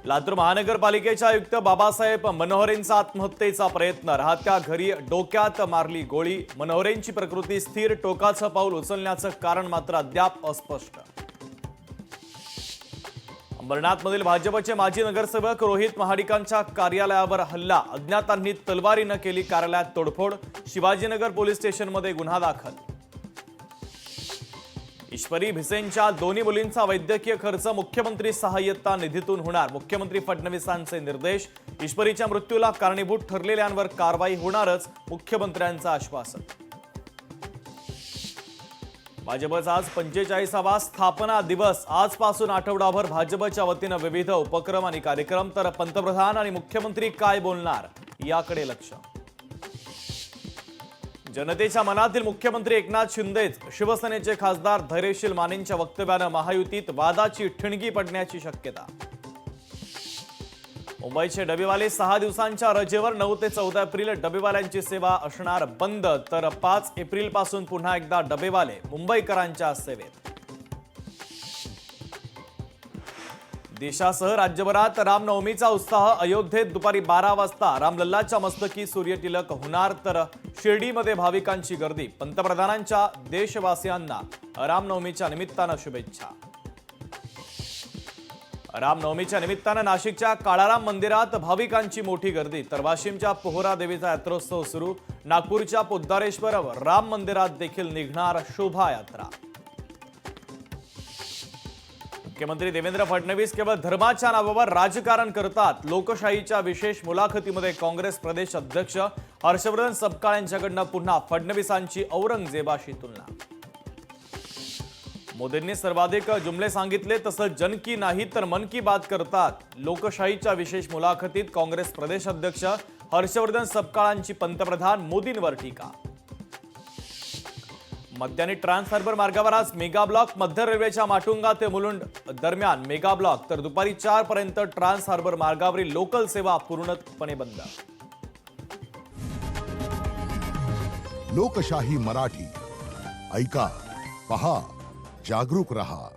लातूर महानगरपालिकेचे आयुक्त बाबासाहेब मनोहरेंचा आत्महत्येचा प्रयत्न, राहत्या घरी डोक्यात मारली गोळी। मनोहरेंची प्रकृती स्थिर, टोकाचं पाऊल उचलण्याचं कारण मात्र अद्याप अस्पष्ट। अंबरनाथमधील भाजपचे माजी नगरसेवक रोहित महाडिकांच्या कार्यालयावर हल्ला, अज्ञातांनी तलवारीनं केली कार्यालयात तोडफोड। शिवाजीनगर पोलीस स्टेशनमध्ये गुन्हा दाखल। ईश्वरी भिसेंच्या दोन्ही मुलींचा वैद्यकीय खर्च मुख्यमंत्री सहाय्यता निधीतून होणार, मुख्यमंत्री फडणवीसांचे निर्देश। ईश्वरीच्या मृत्यूला कारणीभूत ठरलेल्यांवर कारवाई होणारच, मुख्यमंत्र्यांचं आश्वासन। भाजपचा आज 45वा स्थापना दिवस, आजपासून आठवडाभर भाजपच्या वतीनं विविध उपक्रम आणि कार्यक्रम, तर पंतप्रधान आणि मुख्यमंत्री काय बोलणार याकडे लक्ष। जनतेच्या मनातील मुख्यमंत्री एकनाथ शिंदेच, शिवसेनेचे खासदार धैर्यशील मानेंच्या वक्तव्यानं महायुतीत वादाची ठिणगी पडण्याची शक्यता। मुंबईचे डबेवाले 6 दिवसांच्या रजेवर, 9 ते 14 एप्रिल डबेवाल्यांची सेवा असणार बंद, तर 5 एप्रिल पासून पुन्हा एकदा डबेवाले मुंबईकरांच्या सेवेत। देशासह राज्यभरात रामनवमीचा उत्साह, अयोध्येत दुपारी 12 वाजता रामलल्लाच्या मस्तकी सूर्यतिलक होणार, तर शिर्डीमध्ये भाविकांची गर्दी। पंतप्रधानांच्या देशवासियांना रामनवमीच्या निमित्तानं शुभेच्छा। रामनवमीच्या निमित्तानं नाशिकच्या काळाराम मंदिरात भाविकांची मोठी गर्दी, तर वाशिमच्या पोहरा देवीचा यात्रोत्सव सुरू। नागपूरच्या पोद्दारेश्वर राम मंदिरात देखील निघणार शोभायात्रा। मुख्यमंत्री देवेंद्र फडणवीस केवळ धर्माच्या नावावर राजकारण करतात, लोकशाहीच्या विशेष मुलाखतीमध्ये काँग्रेस प्रदेश अध्यक्ष हर्षवर्धन सपकाळ यांच्याकडनं पुन्हा फडणवीसांची औरंगजेबाशी तुलना। मोदींनी सर्वाधिक जुमले सांगितले, तसं जन की नाही तर मन की बात करतात, लोकशाहीच्या विशेष मुलाखतीत काँग्रेस प्रदेश अध्यक्ष हर्षवर्धन सपकाळांची पंतप्रधान मोदींवर टीका। मध्य आणि ट्रान्स हार्बर मार्गावर आज मेगा ब्लॉक, मध्य रेल्वेच्या माटुंगा ते मुलुंड दरम्यान मेगा ब्लॉक, तर दुपारी 4 पर्यंत ट्रान्स हार्बर मार्गावरील लोकल सेवा पूर्णपणे बंद। लोकशाही मराठी ऐका, पहा, जागरूक रहा।